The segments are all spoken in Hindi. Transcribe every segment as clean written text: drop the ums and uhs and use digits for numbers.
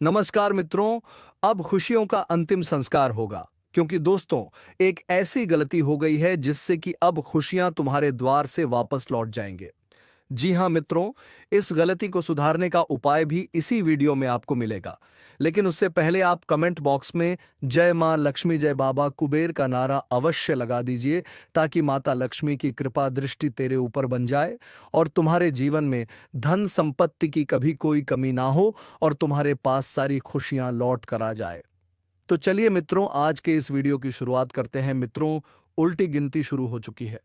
नमस्कार मित्रों। अब खुशियों का अंतिम संस्कार होगा, क्योंकि दोस्तों, एक ऐसी गलती हो गई है जिससे कि अब खुशियां तुम्हारे द्वार से वापस लौट जाएंगे। जी हां मित्रों, इस गलती को सुधारने का उपाय भी इसी वीडियो में आपको मिलेगा। लेकिन उससे पहले आप कमेंट बॉक्स में जय मां लक्ष्मी जय बाबा कुबेर का नारा अवश्य लगा दीजिए, ताकि माता लक्ष्मी की कृपा दृष्टि तेरे ऊपर बन जाए और तुम्हारे जीवन में धन संपत्ति की कभी कोई कमी ना हो और तुम्हारे पास सारी खुशियां लौट कर आ जाए। तो चलिए मित्रों, आज के इस वीडियो की शुरुआत करते हैं। मित्रों, उल्टी गिनती शुरू हो चुकी है।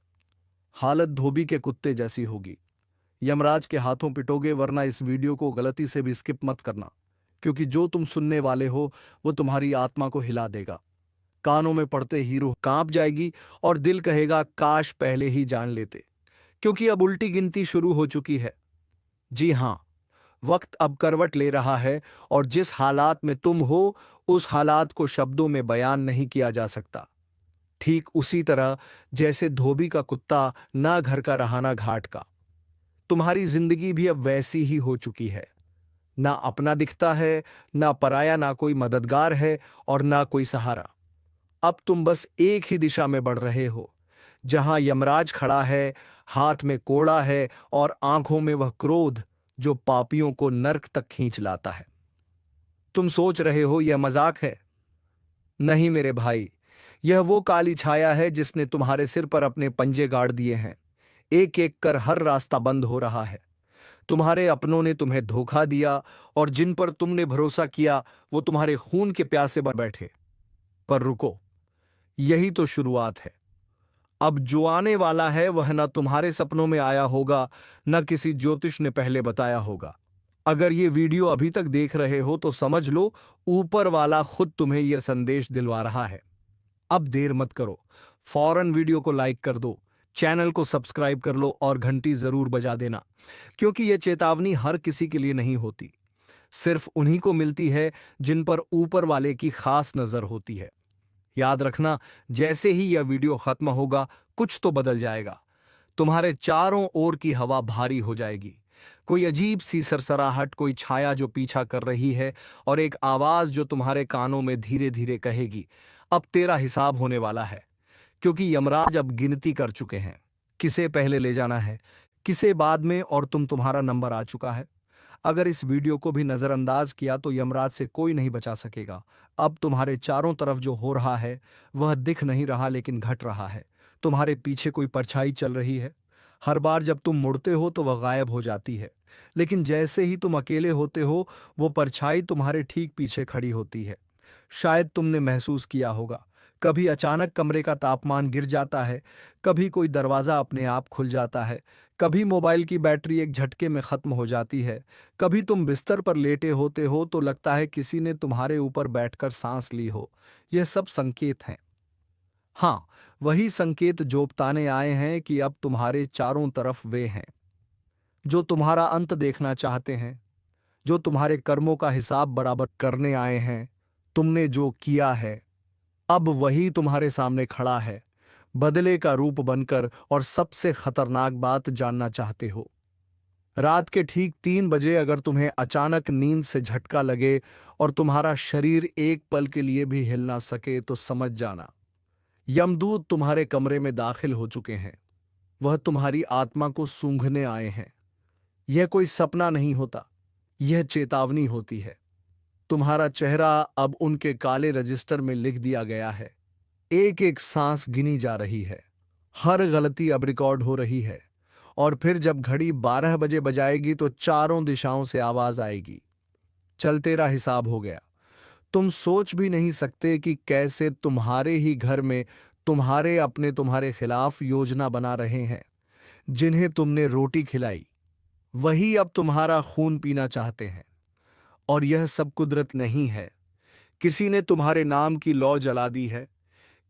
हालत धोबी के कुत्ते जैसी होगी। यमराज के हाथों पिटोगे, वरना इस वीडियो को गलती से भी स्किप मत करना, क्योंकि जो तुम सुनने वाले हो वो तुम्हारी आत्मा को हिला देगा। कानों में पड़ते ही रूह कांप जाएगी और दिल कहेगा काश पहले ही जान लेते, क्योंकि अब उल्टी गिनती शुरू हो चुकी है। जी हां, वक्त अब करवट ले रहा है और जिस हालात में तुम हो, उस हालात को शब्दों में बयान नहीं किया जा सकता। ठीक उसी तरह जैसे धोबी का कुत्ता ना घर का रहा ना घाट का, तुम्हारी जिंदगी भी अब वैसी ही हो चुकी है। ना अपना दिखता है, ना पराया, ना कोई मददगार है और ना कोई सहारा। अब तुम बस एक ही दिशा में बढ़ रहे हो, जहां यमराज खड़ा है, हाथ में कोड़ा है और आंखों में वह क्रोध जो पापियों को नर्क तक खींच लाता है। तुम सोच रहे हो यह मजाक है? नहीं मेरे भाई, यह वो काली छाया है जिसने तुम्हारे सिर पर अपने पंजे गाड़ दिए हैं। एक एक कर हर रास्ता बंद हो रहा है। तुम्हारे अपनों ने तुम्हें धोखा दिया और जिन पर तुमने भरोसा किया वो तुम्हारे खून के प्यासे पर बैठे। पर रुको, यही तो शुरुआत है। अब जो आने वाला है वह न तुम्हारे सपनों में आया होगा, न किसी ज्योतिष ने पहले बताया होगा। अगर ये वीडियो अभी तक देख रहे हो तो समझ लो, ऊपर वाला खुद तुम्हें यह संदेश दिलवा रहा है। अब देर मत करो, फौरन वीडियो को लाइक कर दो, चैनल को सब्सक्राइब कर लो और घंटी जरूर बजा देना, क्योंकि यह चेतावनी हर किसी के लिए नहीं होती। सिर्फ उन्हीं को मिलती है जिन पर ऊपर वाले की खास नजर होती है। याद रखना, जैसे ही यह वीडियो खत्म होगा, कुछ तो बदल जाएगा। तुम्हारे चारों ओर की हवा भारी हो जाएगी। कोई अजीब सी सरसराहट, कोई छाया जो पीछा कर रही है और एक आवाज जो तुम्हारे कानों में धीरे धीरे कहेगी, अब तेरा हिसाब होने वाला है। क्योंकि यमराज अब गिनती कर चुके हैं, किसे पहले ले जाना है, किसे बाद में, और तुम्हारा नंबर आ चुका है। अगर इस वीडियो को भी नजरअंदाज किया तो यमराज से कोई नहीं बचा सकेगा। अब तुम्हारे चारों तरफ जो हो रहा है वह दिख नहीं रहा, लेकिन घट रहा है। तुम्हारे पीछे कोई परछाई चल रही है। हर बार जब तुम मुड़ते हो तो वह गायब हो जाती है, लेकिन जैसे ही तुम अकेले होते हो, वो परछाई तुम्हारे ठीक पीछे खड़ी होती है। शायद तुमने महसूस किया होगा, कभी अचानक कमरे का तापमान गिर जाता है, कभी कोई दरवाजा अपने आप खुल जाता है, कभी मोबाइल की बैटरी एक झटके में खत्म हो जाती है, कभी तुम बिस्तर पर लेटे होते हो तो लगता है किसी ने तुम्हारे ऊपर बैठकर सांस ली हो। यह सब संकेत हैं। हाँ, वही संकेत जो बताने आए हैं कि अब तुम्हारे चारों तरफ वे हैं जो तुम्हारा अंत देखना चाहते हैं, जो तुम्हारे कर्मों का हिसाब बराबर करने आए हैं। तुमने जो किया है, अब वही तुम्हारे सामने खड़ा है, बदले का रूप बनकर, और सबसे खतरनाक बात जानना चाहते हो? रात के ठीक 3 बजे अगर तुम्हें अचानक नींद से झटका लगे और तुम्हारा शरीर एक पल के लिए भी हिल ना सके, तो समझ जाना, यमदूत तुम्हारे कमरे में दाखिल हो चुके हैं। वह तुम्हारी आत्मा को सूंघने आए हैं। यह कोई सपना नहीं होता, यह चेतावनी होती है। तुम्हारा चेहरा अब उनके काले रजिस्टर में लिख दिया गया है। एक एक सांस गिनी जा रही है, हर गलती अब रिकॉर्ड हो रही है। और फिर जब घड़ी 12 बजे बजाएगी तो चारों दिशाओं से आवाज आएगी, चल तेरा हिसाब हो गया। तुम सोच भी नहीं सकते कि कैसे तुम्हारे ही घर में तुम्हारे अपने तुम्हारे खिलाफ योजना बना रहे हैं। जिन्हें तुमने रोटी खिलाई, वही अब तुम्हारा खून पीना चाहते हैं। और यह सब कुदरत नहीं है। किसी ने तुम्हारे नाम की लौ जला दी है,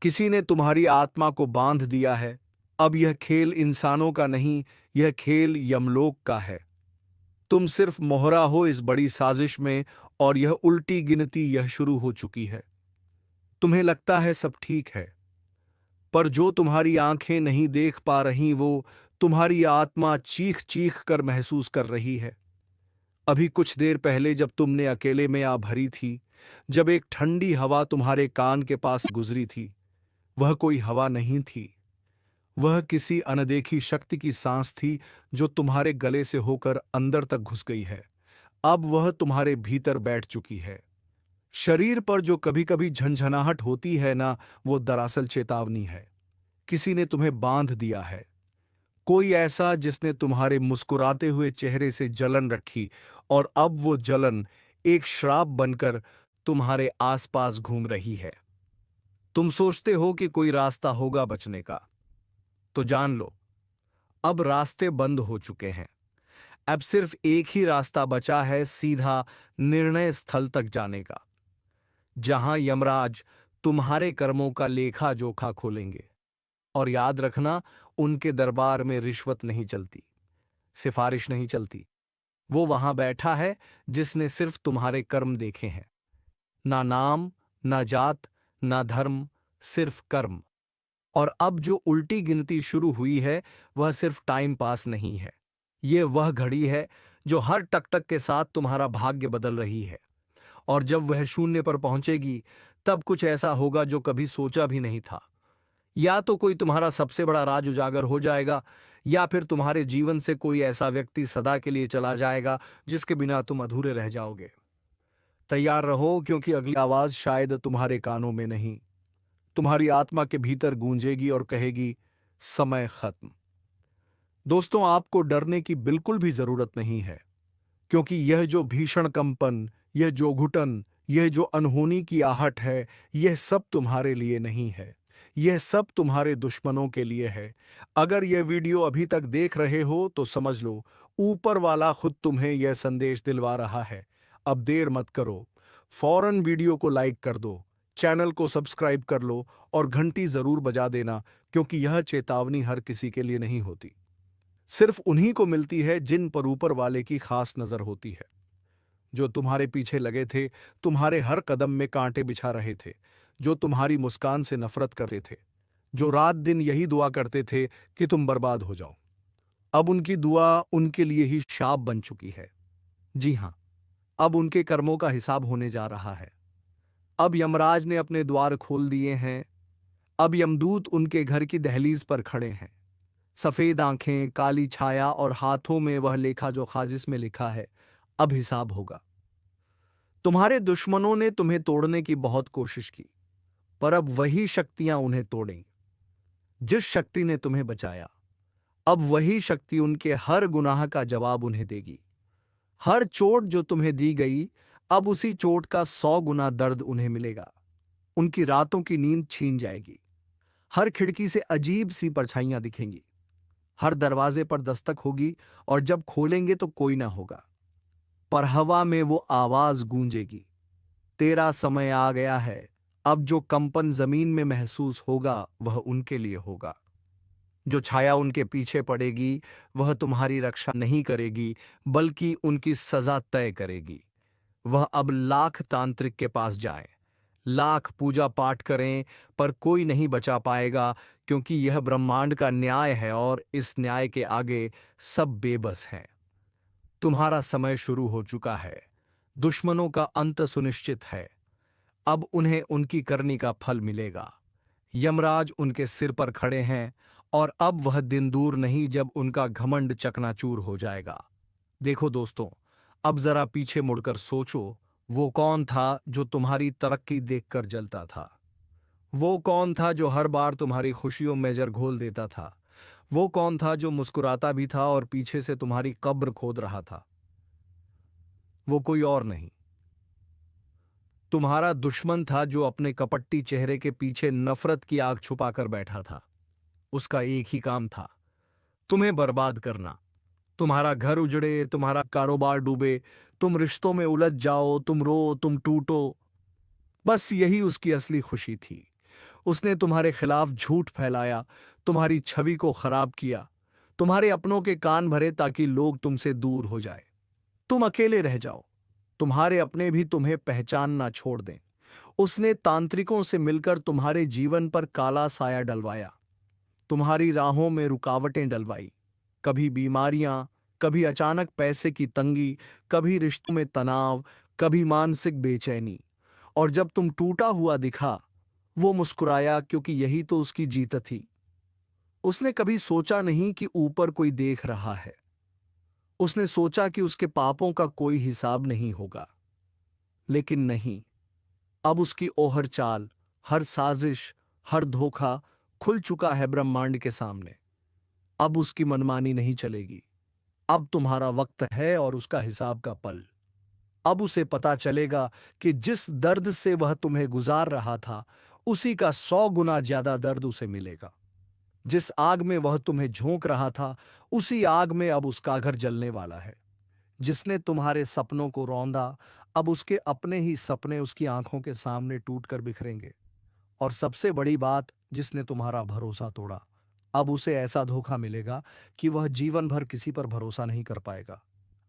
किसी ने तुम्हारी आत्मा को बांध दिया है। अब यह खेल इंसानों का नहीं, यह खेल यमलोक का है। तुम सिर्फ मोहरा हो इस बड़ी साजिश में, और यह उल्टी गिनती यह शुरू हो चुकी है। तुम्हें लगता है सब ठीक है, पर जो तुम्हारी आंखें नहीं देख पा रही, वो तुम्हारी आत्मा चीख चीख कर महसूस कर रही है। अभी कुछ देर पहले जब तुमने अकेले में आ भरी थी, जब एक ठंडी हवा तुम्हारे कान के पास गुजरी थी, वह कोई हवा नहीं थी। वह किसी अनदेखी शक्ति की सांस थी जो तुम्हारे गले से होकर अंदर तक घुस गई है। अब वह तुम्हारे भीतर बैठ चुकी है। शरीर पर जो कभी कभी झंझनाहट होती है ना, वो दरअसल चेतावनी है। किसी ने तुम्हें बांध दिया है। कोई ऐसा जिसने तुम्हारे मुस्कुराते हुए चेहरे से जलन रखी, और अब वो जलन एक श्राप बनकर तुम्हारे आसपास घूम रही है। तुम सोचते हो कि कोई रास्ता होगा बचने का, तो जान लो, अब रास्ते बंद हो चुके हैं। अब सिर्फ एक ही रास्ता बचा है, सीधा निर्णय स्थल तक जाने का, जहां यमराज तुम्हारे कर्मों का लेखा जोखा खोलेंगे। और याद रखना, उनके दरबार में रिश्वत नहीं चलती, सिफारिश नहीं चलती। वो वहां बैठा है जिसने सिर्फ तुम्हारे कर्म देखे हैं। ना नाम, ना जात, ना धर्म, सिर्फ कर्म। और अब जो उल्टी गिनती शुरू हुई है, वह सिर्फ टाइम पास नहीं है। ये वह घड़ी है जो हर टकटक के साथ तुम्हारा भाग्य बदल रही है। और जब वह शून्य पर पहुंचेगी, तब कुछ ऐसा होगा जो कभी सोचा भी नहीं था। या तो कोई तुम्हारा सबसे बड़ा राज उजागर हो जाएगा, या फिर तुम्हारे जीवन से कोई ऐसा व्यक्ति सदा के लिए चला जाएगा जिसके बिना तुम अधूरे रह जाओगे। तैयार रहो, क्योंकि अगली आवाज शायद तुम्हारे कानों में नहीं, तुम्हारी आत्मा के भीतर गूंजेगी और कहेगी, समय खत्म। दोस्तों, आपको डरने की बिल्कुल भी जरूरत नहीं है, क्योंकि यह जो भीषण कंपन, यह जो घुटन, यह जो अनहोनी की आहट है, यह सब तुम्हारे लिए नहीं है। यह सब तुम्हारे दुश्मनों के लिए है। अगर यह वीडियो अभी तक देख रहे हो तो समझ लो, ऊपर वाला खुद तुम्हें यह संदेश दिलवा रहा है। अब देर मत करो, फौरन वीडियो को लाइक कर दो, चैनल को सब्सक्राइब कर लो और घंटी जरूर बजा देना, क्योंकि यह चेतावनी हर किसी के लिए नहीं होती। सिर्फ उन्हीं को मिलती है जिन पर ऊपर वाले की खास नजर होती है। जो तुम्हारे पीछे लगे थे, तुम्हारे हर कदम में कांटे बिछा रहे थे, जो तुम्हारी मुस्कान से नफरत करते थे, जो रात दिन यही दुआ करते थे कि तुम बर्बाद हो जाओ, अब उनकी दुआ उनके लिए ही शाप बन चुकी है। जी हां, अब उनके कर्मों का हिसाब होने जा रहा है। अब यमराज ने अपने द्वार खोल दिए हैं। अब यमदूत उनके घर की दहलीज पर खड़े हैं। सफेद आंखें, काली छाया और हाथों में वह लेखा जो खाजिश में लिखा है, अब हिसाब होगा। तुम्हारे दुश्मनों ने तुम्हें तोड़ने की बहुत कोशिश की, पर अब वही शक्तियां उन्हें तोड़ें। जिस शक्ति ने तुम्हें बचाया, अब वही शक्ति उनके हर गुनाह का जवाब उन्हें देगी। हर चोट जो तुम्हें दी गई, अब उसी चोट का 100 गुना दर्द उन्हें मिलेगा। उनकी रातों की नींद छीन जाएगी। हर खिड़की से अजीब सी परछाइयां दिखेंगी। हर दरवाजे पर दस्तक होगी, और जब खोलेंगे तो कोई ना होगा, पर हवा में वो आवाज गूंजेगी, तेरा समय आ गया है। अब जो कंपन जमीन में महसूस होगा, वह उनके लिए होगा। जो छाया उनके पीछे पड़ेगी, वह तुम्हारी रक्षा नहीं करेगी, बल्कि उनकी सजा तय करेगी। वह अब लाख तांत्रिक के पास जाएं, लाख पूजा पाठ करें, पर कोई नहीं बचा पाएगा, क्योंकि यह ब्रह्मांड का न्याय है और इस न्याय के आगे सब बेबस हैं। तुम्हारा समय शुरू हो चुका है। दुश्मनों का अंत सुनिश्चित है। अब उन्हें उनकी करनी का फल मिलेगा। यमराज उनके सिर पर खड़े हैं, और अब वह दिन दूर नहीं जब उनका घमंड चकनाचूर हो जाएगा। देखो दोस्तों, अब जरा पीछे मुड़कर सोचो, वो कौन था जो तुम्हारी तरक्की देखकर जलता था? वो कौन था जो हर बार तुम्हारी खुशियों में जर घोल देता था? वो कौन था जो मुस्कुराता भी था और पीछे से तुम्हारी कब्र खोद रहा था? वो कोई और नहीं, तुम्हारा दुश्मन था, जो अपने कपट्टी चेहरे के पीछे नफरत की आग छुपाकर बैठा था। उसका एक ही काम था, तुम्हें बर्बाद करना। तुम्हारा घर उजड़े, तुम्हारा कारोबार डूबे, तुम रिश्तों में उलझ जाओ, तुम रो, तुम टूटो, बस यही उसकी असली खुशी थी। उसने तुम्हारे खिलाफ झूठ फैलाया, तुम्हारी छवि को खराब किया, तुम्हारे अपनों के कान भरे ताकि लोग तुमसे दूर हो जाए, तुम अकेले रह जाओ, तुम्हारे अपने भी तुम्हें पहचानना छोड़ दें। उसने तांत्रिकों से मिलकर तुम्हारे जीवन पर काला साया डलवाया, तुम्हारी राहों में रुकावटें डलवाई। कभी बीमारियां, कभी अचानक पैसे की तंगी, कभी रिश्तों में तनाव, कभी मानसिक बेचैनी। और जब तुम टूटा हुआ दिखा, वो मुस्कुराया क्योंकि यही तो उसकी जीत थी। उसने कभी सोचा नहीं कि ऊपर कोई देख रहा है। उसने सोचा कि उसके पापों का कोई हिसाब नहीं होगा। लेकिन नहीं, अब उसकी ओहर चाल, हर साजिश, हर धोखा खुल चुका है ब्रह्मांड के सामने। अब उसकी मनमानी नहीं चलेगी। अब तुम्हारा वक्त है और उसका हिसाब का पल। अब उसे पता चलेगा कि जिस दर्द से वह तुम्हें गुजार रहा था, उसी का 100 गुना ज्यादा दर्द उसे मिलेगा। जिस आग में वह तुम्हें झोंक रहा था, उसी आग में अब उसका घर जलने वाला है। जिसने तुम्हारे सपनों को रौंदा, अब उसके अपने ही सपने उसकी आंखों के सामने टूटकर बिखरेंगे। और सबसे बड़ी बात, जिसने तुम्हारा भरोसा तोड़ा, अब उसे ऐसा धोखा मिलेगा कि वह जीवन भर किसी पर भरोसा नहीं कर पाएगा।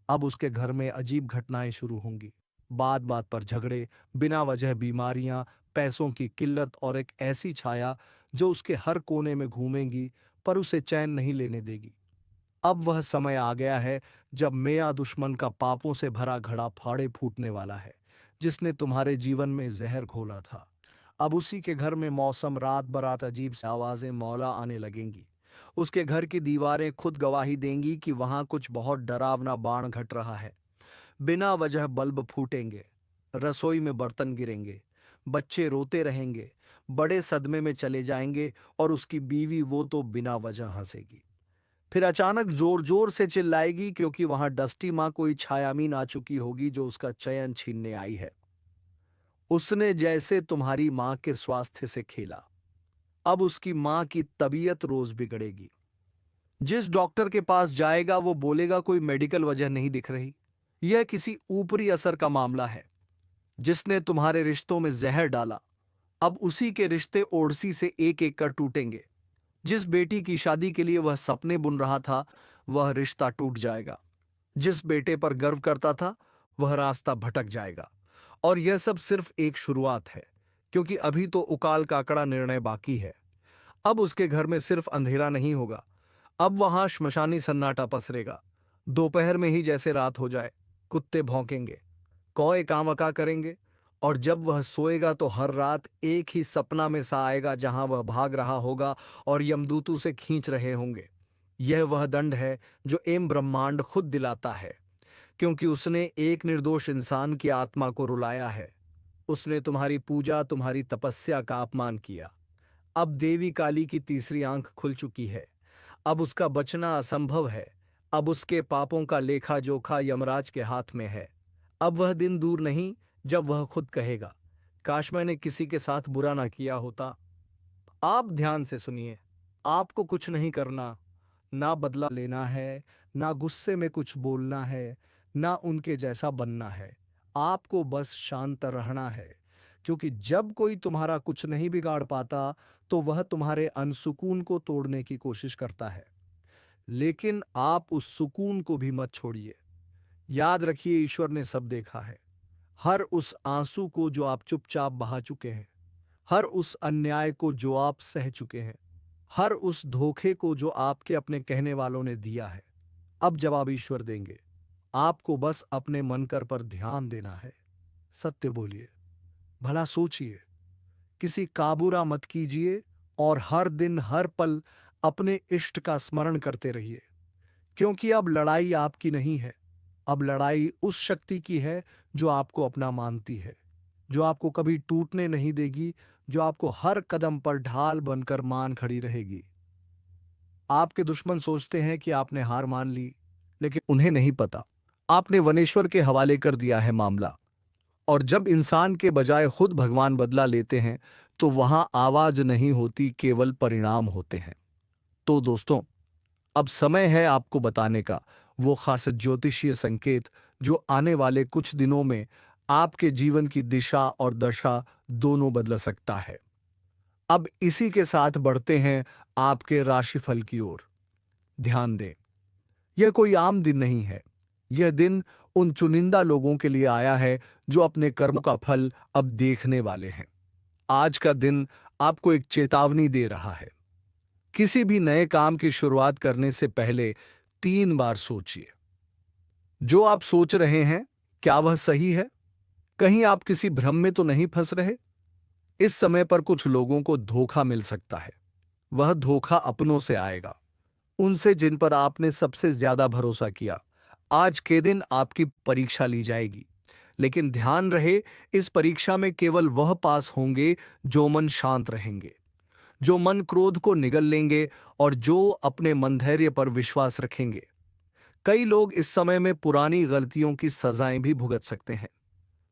अब उसके घर में अजीब घटनाएं शुरू होंगी। बात बात पर झगड़े, बिना वजह बीमारियां, पैसों की किल्लत और एक ऐसी छाया जो उसके हर कोने में घूमेंगी पर उसे चैन नहीं लेने देगी। अब वह समय आ गया है जब मेया दुश्मन का पापों से भरा घड़ा फाड़े फूटने वाला है, जिसने तुम्हारे जीवन में जहर घोला था। अब उसी के घर में मौसम रात बरात अजीब सी आवाजें मौला आने लगेंगी। उसके घर की दीवारें खुद गवाही देंगी कि वहां कुछ बहुत डरावना बाण घट रहा है। बिना वजह बल्ब फूटेंगे, रसोई में बर्तन गिरेंगे, बच्चे रोते रहेंगे, बड़े सदमे में चले जाएंगे और उसकी बीवी वो तो बिना वजह हंसेगी। फिर अचानक जोर जोर से चिल्लाएगी क्योंकि वहां डस्टी माँ कोई छायामीन आ चुकी होगी जो उसका चयन छीनने आई है। उसने जैसे तुम्हारी माँ के स्वास्थ्य से खेला, अब उसकी माँ की तबीयत रोज बिगड़ेगी। जिस डॉक्टर के पास जाएगा वो बोलेगा कोई मेडिकल वजह नहीं दिख रही, यह किसी ऊपरी असर का मामला है। जिसने तुम्हारे रिश्तों में जहर डाला, अब उसी के रिश्ते ओड़सी से एक एक कर टूटेंगे। जिस बेटी की शादी के लिए वह सपने बुन रहा था, वह रिश्ता टूट जाएगा। जिस बेटे पर गर्व करता था, वह रास्ता भटक जाएगा। और यह सब सिर्फ एक शुरुआत है, क्योंकि अभी तो उकाल का कड़ा निर्णय बाकी है। अब उसके घर में सिर्फ अंधेरा नहीं होगा, अब वहां श्मशानी सन्नाटा पसरेगा। दोपहर में ही जैसे रात हो जाए, कुत्ते भौंकेंगे, कौए कामका करेंगे, और जब वह सोएगा तो हर रात एक ही सपना में सा आएगा जहां वह भाग रहा होगा और यमदूत उसे खींच रहे होंगे। यह वह दंड है जो एम ब्रह्मांड खुद दिलाता है, क्योंकि उसने एक निर्दोष इंसान की आत्मा को रुलाया है। उसने तुम्हारी पूजा, तुम्हारी तपस्या का अपमान किया। अब देवी काली की तीसरी आंख खुल चुकी है। अब उसका बचना असंभव है। अब उसके पापों का लेखा जोखा यमराज के हाथ में है। अब वह दिन दूर नहीं जब वह खुद कहेगा, काश मैंने किसी के साथ बुरा ना किया होता। आप ध्यान से सुनिए। आपको कुछ नहीं करना, ना बदला लेना है, ना गुस्से में कुछ बोलना है, ना उनके जैसा बनना है। आपको बस शांत रहना है, क्योंकि जब कोई तुम्हारा कुछ नहीं बिगाड़ पाता, तो वह तुम्हारे अनसुकून को तोड़ने की कोशिश करता है। लेकिन आप उस सुकून को भी मत छोड़िए। याद रखिए, ईश्वर ने सब देखा है। हर उस आंसू को जो आप चुपचाप बहा चुके हैं, हर उस अन्याय को जो आप सह चुके हैं, हर उस धोखे को जो आपके अपने कहने वालों ने दिया है। अब जवाब ईश्वर देंगे। आपको बस अपने मनकर पर ध्यान देना है। सत्य बोलिए, भला सोचिए, किसी काबूरा मत कीजिए, और हर दिन हर पल अपने इष्ट का स्मरण करते रहिए। क्योंकि अब लड़ाई आपकी नहीं है, अब लड़ाई उस शक्ति की है जो आपको अपना मानती है, जो आपको कभी टूटने नहीं देगी, जो आपको हर कदम पर ढाल बनकर मान खड़ी रहेगी। आपके दुश्मन सोचते हैं कि आपने हार मान ली, लेकिन उन्हें नहीं पता आपने वनेश्वर के हवाले कर दिया है मामला। और जब इंसान के बजाय खुद भगवान बदला लेते हैं, तो वहां आवाज नहीं होती, केवल परिणाम होते हैं। तो दोस्तों, अब समय है आपको बताने का वो खास ज्योतिषीय संकेत जो आने वाले कुछ दिनों में आपके जीवन की दिशा और दशा दोनों बदल सकता है। अब इसी के साथ बढ़ते हैं आपके राशिफल की ओर। ध्यान दें, यह कोई आम दिन नहीं है। यह दिन उन चुनिंदा लोगों के लिए आया है जो अपने कर्मों का फल अब देखने वाले हैं। आज का दिन आपको एक चेतावनी दे रहा है। किसी भी नए काम की शुरुआत करने से पहले 3 बार सोचिए। जो आप सोच रहे हैं, क्या वह सही है? कहीं आप किसी भ्रम में तो नहीं फंस रहे? इस समय पर कुछ लोगों को धोखा मिल सकता है। वह धोखा अपनों से आएगा, उनसे जिन पर आपने सबसे ज्यादा भरोसा किया। आज के दिन आपकी परीक्षा ली जाएगी, लेकिन ध्यान रहे, इस परीक्षा में केवल वह पास होंगे जो मन शांत रहेंगे, जो मन क्रोध को निगल लेंगे और जो अपने मन धैर्य पर विश्वास रखेंगे। कई लोग इस समय में पुरानी गलतियों की सजाएं भी भुगत सकते हैं।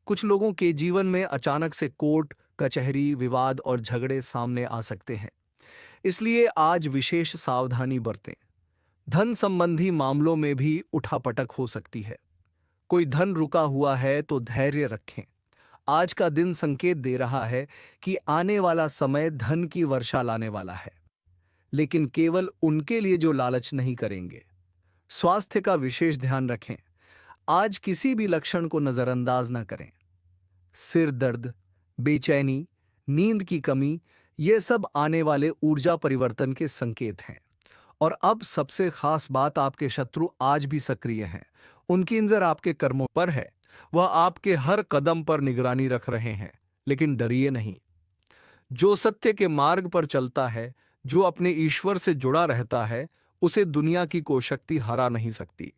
कुछ लोगों के जीवन में अचानक से कोर्ट कचहरी विवाद और झगड़े सामने आ सकते हैं, इसलिए आज विशेष सावधानी बरतें। धन संबंधी मामलों में भी उठापटक हो सकती है। कोई धन रुका हुआ है तो धैर्य रखें। आज का दिन संकेत दे रहा है कि आने वाला समय धन की वर्षा लाने वाला है, लेकिन केवल उनके लिए जो लालच नहीं करेंगे। स्वास्थ्य का विशेष ध्यान रखें। आज किसी भी लक्षण को नजरअंदाज न करें। सिर दर्द, बेचैनी, नींद की कमी, ये सब आने वाले ऊर्जा परिवर्तन के संकेत हैं। और अब सबसे खास बात, आपके शत्रु आज भी सक्रिय हैं। उनकी नजर आपके कर्मों पर है। वह आपके हर कदम पर निगरानी रख रहे हैं, लेकिन डरिए नहीं। जो सत्य के मार्ग पर चलता है, जो अपने ईश्वर से जुड़ा रहता है, उसे दुनिया की कोई शक्ति हरा नहीं सकती।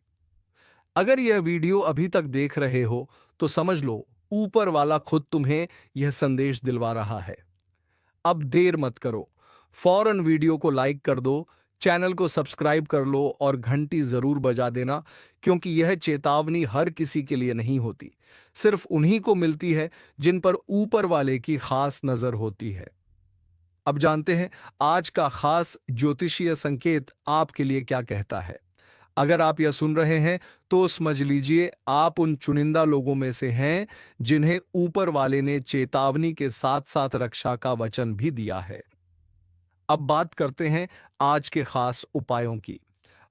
अगर यह वीडियो अभी तक देख रहे हो तो समझ लो, ऊपर वाला खुद तुम्हें यह संदेश दिलवा रहा है। अब देर मत करो, फौरन वीडियो को लाइक कर दो, चैनल को सब्सक्राइब कर लो और घंटी जरूर बजा देना, क्योंकि यह चेतावनी हर किसी के लिए नहीं होती, सिर्फ उन्हीं को मिलती है जिन पर ऊपर वाले की खास नजर होती है। अब जानते हैं आज का खास ज्योतिषीय संकेत आपके लिए क्या कहता है। अगर आप यह सुन रहे हैं तो समझ लीजिए, आप उन चुनिंदा लोगों में से हैं जिन्हें ऊपर वाले ने चेतावनी के साथ साथ रक्षा का वचन भी दिया है। अब बात करते हैं आज के खास उपायों की।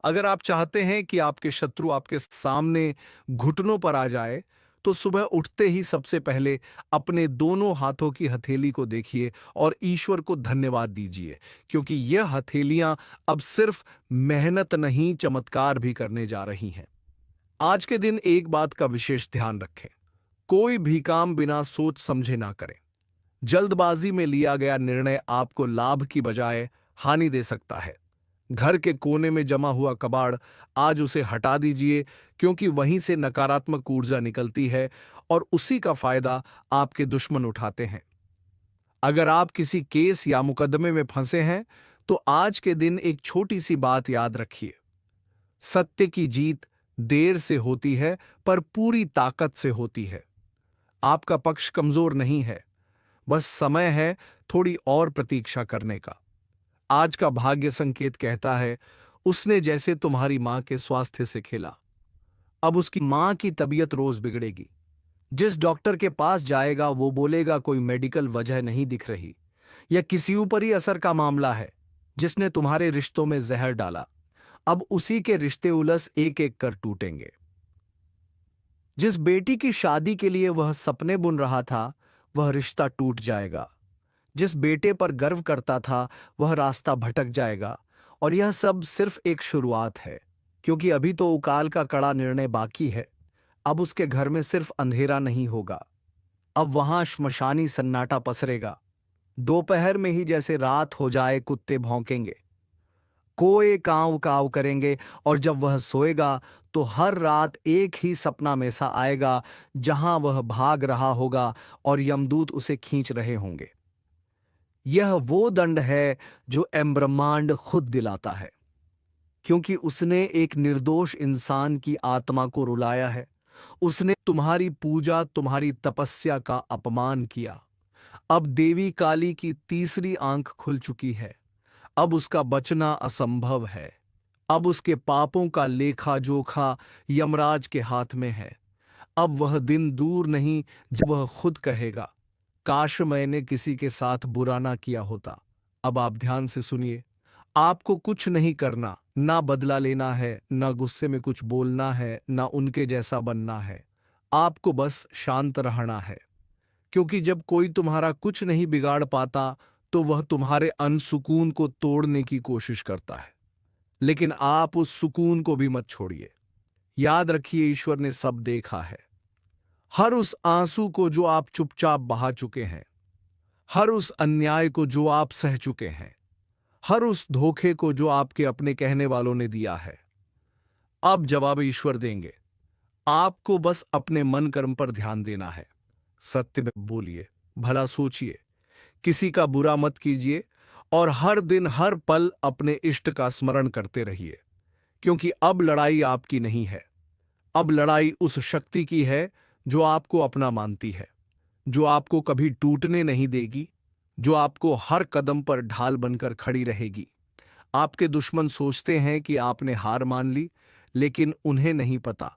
अगर आप चाहते हैं कि आपके शत्रु आपके सामने घुटनों पर आ जाए, तो सुबह उठते ही सबसे पहले अपने दोनों हाथों की हथेली को देखिए और ईश्वर को धन्यवाद दीजिए, क्योंकि यह हथेलियां अब सिर्फ मेहनत नहीं, चमत्कार भी करने जा रही हैं। आज के दिन एक बात का विशेष ध्यान रखें, कोई भी काम बिना सोच समझे ना करें। जल्दबाजी में लिया गया निर्णय आपको लाभ की बजाय हानि दे सकता है। घर के कोने में जमा हुआ कबाड़, आज उसे हटा दीजिए, क्योंकि वहीं से नकारात्मक ऊर्जा निकलती है और उसी का फायदा आपके दुश्मन उठाते हैं। अगर आप किसी केस या मुकदमे में फंसे हैं, तो आज के दिन एक छोटी सी बात याद रखिए, सत्य की जीत देर से होती है पर पूरी ताकत से होती है। आपका पक्ष कमजोर नहीं है, बस समय है थोड़ी और प्रतीक्षा करने का। आज का भाग्य संकेत कहता है, उसने जैसे तुम्हारी मां के स्वास्थ्य से खेला, अब उसकी मां की तबीयत रोज बिगड़ेगी। जिस डॉक्टर के पास जाएगा वो बोलेगा कोई मेडिकल वजह नहीं दिख रही, या किसी ऊपर ही असर का मामला है जिसने तुम्हारे रिश्तों में जहर डाला। अब उसी के रिश्ते उलस एक एक कर टूटेंगे। जिस बेटी की शादी के लिए वह सपने बुन रहा था, वह रिश्ता टूट जाएगा। जिस बेटे पर गर्व करता था, वह रास्ता भटक जाएगा। और यह सब सिर्फ एक शुरुआत है, क्योंकि अभी तो उकाल का कड़ा निर्णय बाकी है। अब उसके घर में सिर्फ अंधेरा नहीं होगा, अब वहां श्मशानी सन्नाटा पसरेगा। दोपहर में ही जैसे रात हो जाए, कुत्ते भौंकेंगे, कोए कांव काव करेंगे, और जब वह सोएगा तो हर रात एक ही सपना में सा आएगा, जहां वह भाग रहा होगा और यमदूत उसे खींच रहे होंगे। यह वो दंड है जो ब्रह्मांड खुद दिलाता है, क्योंकि उसने एक निर्दोष इंसान की आत्मा को रुलाया है। उसने तुम्हारी पूजा, तुम्हारी तपस्या का अपमान किया। अब देवी काली की तीसरी आंख खुल चुकी है। अब उसका बचना असंभव है। अब उसके पापों का लेखा जोखा यमराज के हाथ में है। अब वह दिन दूर नहीं जब वह खुद कहेगा, काश मैंने किसी के साथ बुरा ना किया होता। अब आप ध्यान से सुनिए, आपको कुछ नहीं करना, ना बदला लेना है, ना गुस्से में कुछ बोलना है, ना उनके जैसा बनना है। आपको बस शांत रहना है, क्योंकि जब कोई तुम्हारा कुछ नहीं बिगाड़ पाता, तो वह तुम्हारे अनसुकून को तोड़ने की कोशिश करता है। लेकिन आप उस सुकून को भी मत छोड़िए। याद रखिए, ईश्वर ने सब देखा है। हर उस आंसू को जो आप चुपचाप बहा चुके हैं, हर उस अन्याय को जो आप सह चुके हैं, हर उस धोखे को जो आपके अपने कहने वालों ने दिया है। अब जवाब ईश्वर देंगे। आपको बस अपने मन कर्म पर ध्यान देना है। सत्य में बोलिए, भला सोचिए, किसी का बुरा मत कीजिए और हर दिन हर पल अपने इष्ट का स्मरण करते रहिए, क्योंकि अब लड़ाई आपकी नहीं है। अब लड़ाई उस शक्ति की है जो आपको अपना मानती है, जो आपको कभी टूटने नहीं देगी, जो आपको हर कदम पर ढाल बनकर खड़ी रहेगी। आपके दुश्मन सोचते हैं कि आपने हार मान ली, लेकिन उन्हें नहीं पता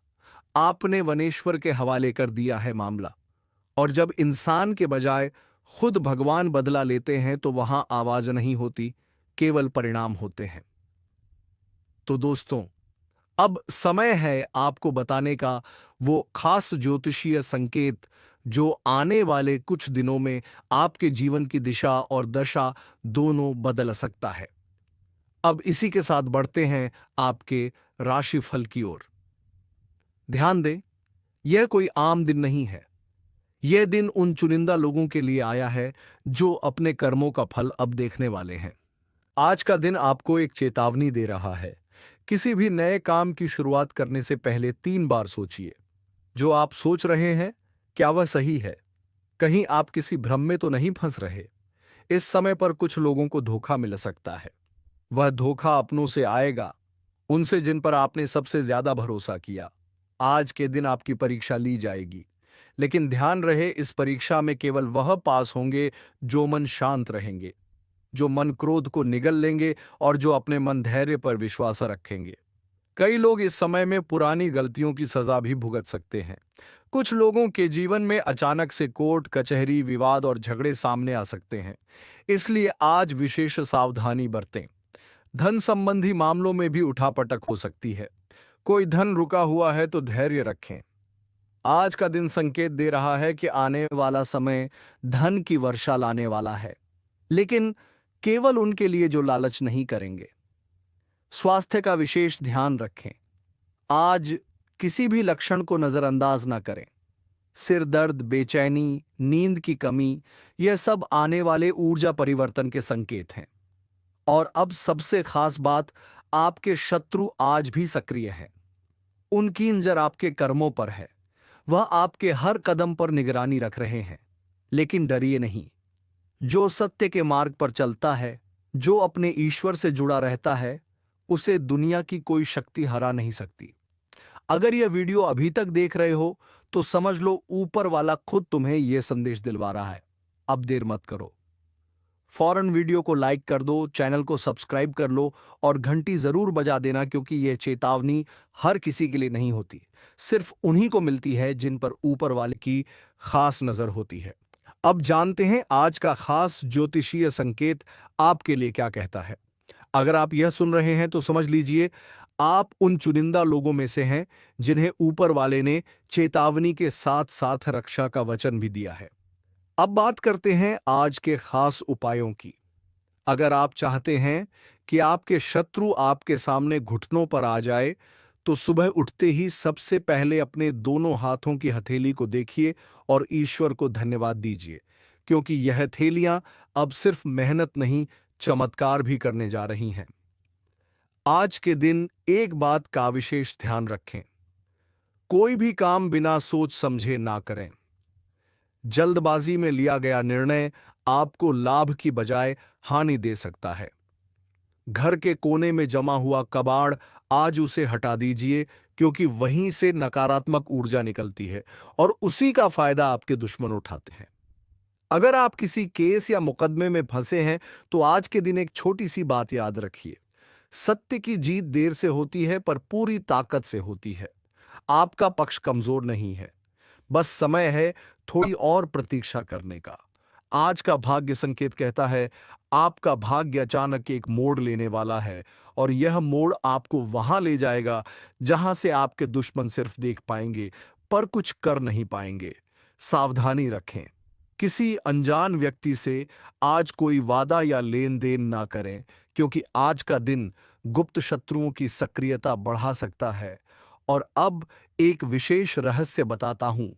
आपने वनेश्वर के हवाले कर दिया है मामला। और जब इंसान के बजाय खुद भगवान बदला लेते हैं तो वहां आवाज नहीं होती, केवल परिणाम होते हैं। तो दोस्तों, अब समय है आपको बताने का वो खास ज्योतिषीय संकेत जो आने वाले कुछ दिनों में आपके जीवन की दिशा और दशा दोनों बदल सकता है। अब इसी के साथ बढ़ते हैं आपके राशिफल की ओर। ध्यान दें, यह कोई आम दिन नहीं है। यह दिन उन चुनिंदा लोगों के लिए आया है जो अपने कर्मों का फल अब देखने वाले हैं। आज का दिन आपको एक चेतावनी दे रहा है। किसी भी नए काम की शुरुआत करने से पहले 3 बार सोचिए। जो आप सोच रहे हैं, क्या वह सही है? कहीं आप किसी भ्रम में तो नहीं फंस रहे? इस समय पर कुछ लोगों को धोखा मिल सकता है। वह धोखा अपनों से आएगा, उनसे जिन पर आपने सबसे ज्यादा भरोसा किया। आज के दिन आपकी परीक्षा ली जाएगी, लेकिन ध्यान रहे, इस परीक्षा में केवल वह पास होंगे जो मन शांत रहेंगे, जो मन क्रोध को निगल लेंगे और जो अपने मन धैर्य पर विश्वास रखेंगे। कई लोग इस समय में पुरानी गलतियों की सजा भी भुगत सकते हैं। कुछ लोगों के जीवन में अचानक से कोर्ट कचहरी विवाद और झगड़े सामने आ सकते हैं, इसलिए आज विशेष सावधानी बरतें। धन संबंधी मामलों में भी उठापटक हो सकती है। कोई धन रुका हुआ है तो धैर्य रखें। आज का दिन संकेत दे रहा है कि आने वाला समय धन की वर्षा लाने वाला है, लेकिन केवल उनके लिए जो लालच नहीं करेंगे। स्वास्थ्य का विशेष ध्यान रखें। आज किसी भी लक्षण को नजरअंदाज ना करें। सिर दर्द, बेचैनी, नींद की कमी, यह सब आने वाले ऊर्जा परिवर्तन के संकेत हैं। और अब सबसे खास बात, आपके शत्रु आज भी सक्रिय हैं। उनकी नजर आपके कर्मों पर है। वह आपके हर कदम पर निगरानी रख रहे हैं। लेकिन डरिए नहीं। जो सत्य के मार्ग पर चलता है, जो अपने ईश्वर से जुड़ा रहता है, उसे दुनिया की कोई शक्ति हरा नहीं सकती। अगर यह वीडियो अभी तक देख रहे हो तो समझ लो ऊपर वाला खुद तुम्हें यह संदेश दिलवा रहा है। अब देर मत करो, फौरन वीडियो को लाइक कर दो, चैनल को सब्सक्राइब कर लो और घंटी जरूर बजा देना, क्योंकि यह चेतावनी हर किसी के लिए नहीं होती, सिर्फ उन्हीं को मिलती है जिन पर ऊपर वाले की खास नजर होती है। अब जानते हैं आज का खास ज्योतिषीय संकेत आपके लिए क्या कहता है। अगर आप यह सुन रहे हैं तो समझ लीजिए आप उन चुनिंदा लोगों में से हैं जिन्हें ऊपर वाले ने चेतावनी के साथ साथ रक्षा का वचन भी दिया है। अब बात करते हैं आज के खास उपायों की। अगर आप चाहते हैं कि आपके शत्रु आपके सामने घुटनों पर आ जाए, तो सुबह उठते ही सबसे पहले अपने दोनों हाथों की हथेली को देखिए और ईश्वर को धन्यवाद दीजिए, क्योंकि यह हथेलियां अब सिर्फ मेहनत नहीं, चमत्कार भी करने जा रही हैं। आज के दिन एक बात का विशेष ध्यान रखें। कोई भी काम बिना सोच समझे ना करें। जल्दबाजी में लिया गया निर्णय आपको लाभ की बजाय हानि दे सकता है। घर के कोने में जमा हुआ कबाड़, आज उसे हटा दीजिए, क्योंकि वहीं से नकारात्मक ऊर्जा निकलती है और उसी का फायदा आपके दुश्मन उठाते हैं। अगर आप किसी केस या मुकदमे में फंसे हैं तो आज के दिन एक छोटी सी बात याद रखिए। सत्य की जीत देर से होती है, पर पूरी ताकत से होती है। आपका पक्ष कमजोर नहीं है, बस समय है थोड़ी और प्रतीक्षा करने का। आज का भाग्य संकेत कहता है आपका भाग्य अचानक एक मोड़ लेने वाला है, और यह मोड़ आपको वहां ले जाएगा जहां से आपके दुश्मन सिर्फ देख पाएंगे पर कुछ कर नहीं पाएंगे। सावधानी रखें। किसी अनजान व्यक्ति से आज कोई वादा या लेन देन ना करें, क्योंकि आज का दिन गुप्त शत्रुओं की सक्रियता बढ़ा सकता है और अब एक विशेष रहस्य बताता हूं।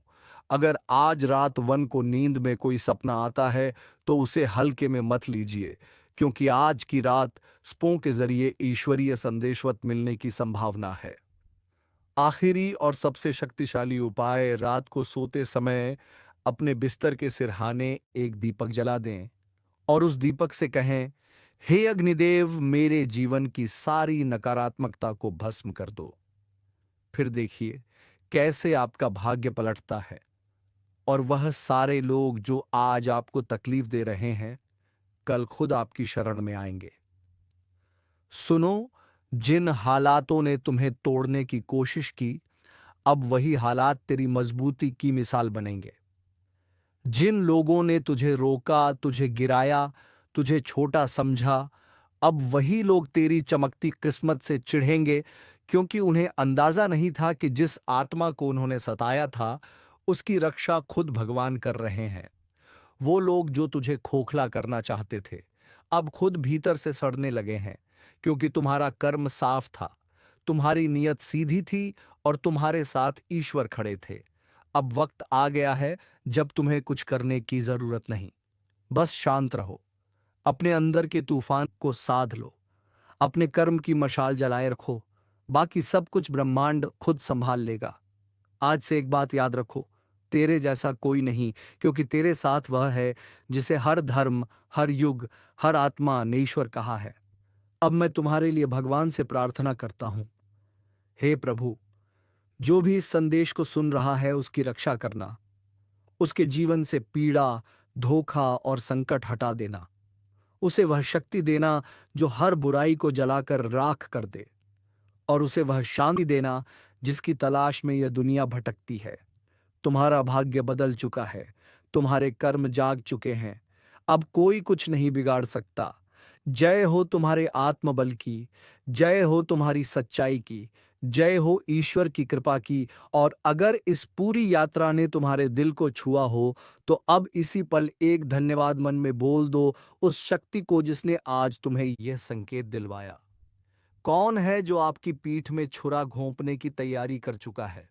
अगर आज रात वन को नींद में कोई सपना आता है तो उसे हल्के में मत लीजिए, क्योंकि आज की रात स्पों के जरिए ईश्वरीय संदेशवत मिलने की संभावना है। आखिरी और सबसे शक्तिशाली उपाय, रात को सोते समय अपने बिस्तर के सिरहाने एक दीपक जला दें और उस दीपक से कहें, हे अग्निदेव, मेरे जीवन की सारी नकारात्मकता को भस्म कर दो। फिर देखिए कैसे आपका भाग्य पलटता है और वह सारे लोग जो आज आपको तकलीफ दे रहे हैं कल खुद आपकी शरण में आएंगे। सुनो, जिन हालातों ने तुम्हें तोड़ने की कोशिश की, अब वही हालात तेरी मजबूती की मिसाल बनेंगे। जिन लोगों ने तुझे रोका, तुझे गिराया, तुझे छोटा समझा, अब वही लोग तेरी चमकती किस्मत से चिढ़ेंगे, क्योंकि उन्हें अंदाजा नहीं था कि जिस आत्मा को उन्होंने सताया था उसकी रक्षा खुद भगवान कर रहे हैं। वो लोग जो तुझे खोखला करना चाहते थे अब खुद भीतर से सड़ने लगे हैं, क्योंकि तुम्हारा कर्म साफ था, तुम्हारी नीयत सीधी थी और तुम्हारे साथ ईश्वर खड़े थे। अब वक्त आ गया है जब तुम्हें कुछ करने की जरूरत नहीं, बस शांत रहो, अपने अंदर के तूफान को साध लो, अपने कर्म की मशाल जलाए रखो, बाकी सब कुछ ब्रह्मांड खुद संभाल लेगा। आज से एक बात याद रखो, तेरे जैसा कोई नहीं, क्योंकि तेरे साथ वह है जिसे हर धर्म, हर युग, हर आत्मा ने ईश्वर कहा है। अब मैं तुम्हारे लिए भगवान से प्रार्थना करता हूं, हे प्रभु, जो भी इस संदेश को सुन रहा है उसकी रक्षा करना, उसके जीवन से पीड़ा, धोखा और संकट हटा देना, उसे वह शक्ति देना जो हर बुराई को जलाकर राख कर दे, और उसे वह शांति देना जिसकी तलाश में यह दुनिया भटकती है। तुम्हारा भाग्य बदल चुका है, तुम्हारे कर्म जाग चुके हैं, अब कोई कुछ नहीं बिगाड़ सकता। जय हो तुम्हारे आत्मबल की, जय हो तुम्हारी सच्चाई की, जय हो ईश्वर की कृपा की। और अगर इस पूरी यात्रा ने तुम्हारे दिल को छुआ हो तो अब इसी पल एक धन्यवाद मन में बोल दो उस शक्ति को जिसने आज तुम्हें यह संकेत दिलवाया। कौन है जो आपकी पीठ में छुरा घोंपने की तैयारी कर चुका है?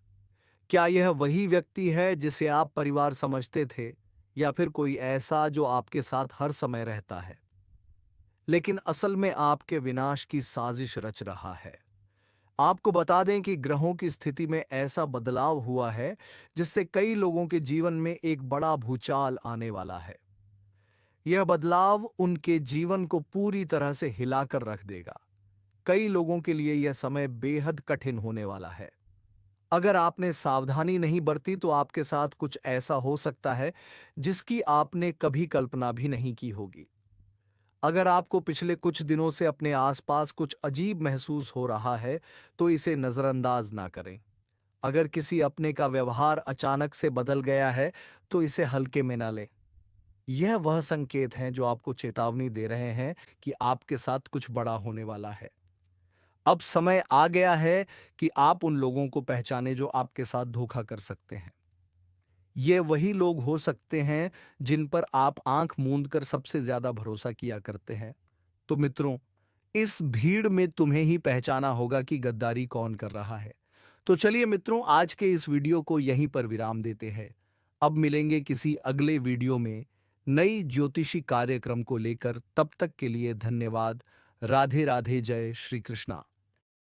क्या यह वही व्यक्ति है जिसे आप परिवार समझते थे, या फिर कोई ऐसा जो आपके साथ हर समय रहता है लेकिन असल में आपके विनाश की साजिश रच रहा है? आपको बता दें कि ग्रहों की स्थिति में ऐसा बदलाव हुआ है जिससे कई लोगों के जीवन में एक बड़ा भूचाल आने वाला है। यह बदलाव उनके जीवन को पूरी तरह से हिलाकर रख देगा। कई लोगों के लिए यह समय बेहद कठिन होने वाला है। अगर आपने सावधानी नहीं बरती तो आपके साथ कुछ ऐसा हो सकता है जिसकी आपने कभी कल्पना भी नहीं की होगी। अगर आपको पिछले कुछ दिनों से अपने आसपास कुछ अजीब महसूस हो रहा है तो इसे नजरअंदाज ना करें। अगर किसी अपने का व्यवहार अचानक से बदल गया है तो इसे हल्के में ना लें। यह वह संकेत हैं जो आपको चेतावनी दे रहे हैं कि आपके साथ कुछ बड़ा होने वाला है। अब समय आ गया है कि आप उन लोगों को पहचानें जो आपके साथ धोखा कर सकते हैं। ये वही लोग हो सकते हैं जिन पर आप आंख मूंद कर सबसे ज्यादा भरोसा किया करते हैं। तो मित्रों, इस भीड़ में तुम्हें ही पहचाना होगा कि गद्दारी कौन कर रहा है। तो चलिए मित्रों, आज के इस वीडियो को यहीं पर विराम देते हैं। अब मिलेंगे किसी अगले वीडियो में नई ज्योतिषी कार्यक्रम को लेकर। तब तक के लिए धन्यवाद। राधे राधे, जय श्री कृष्णा।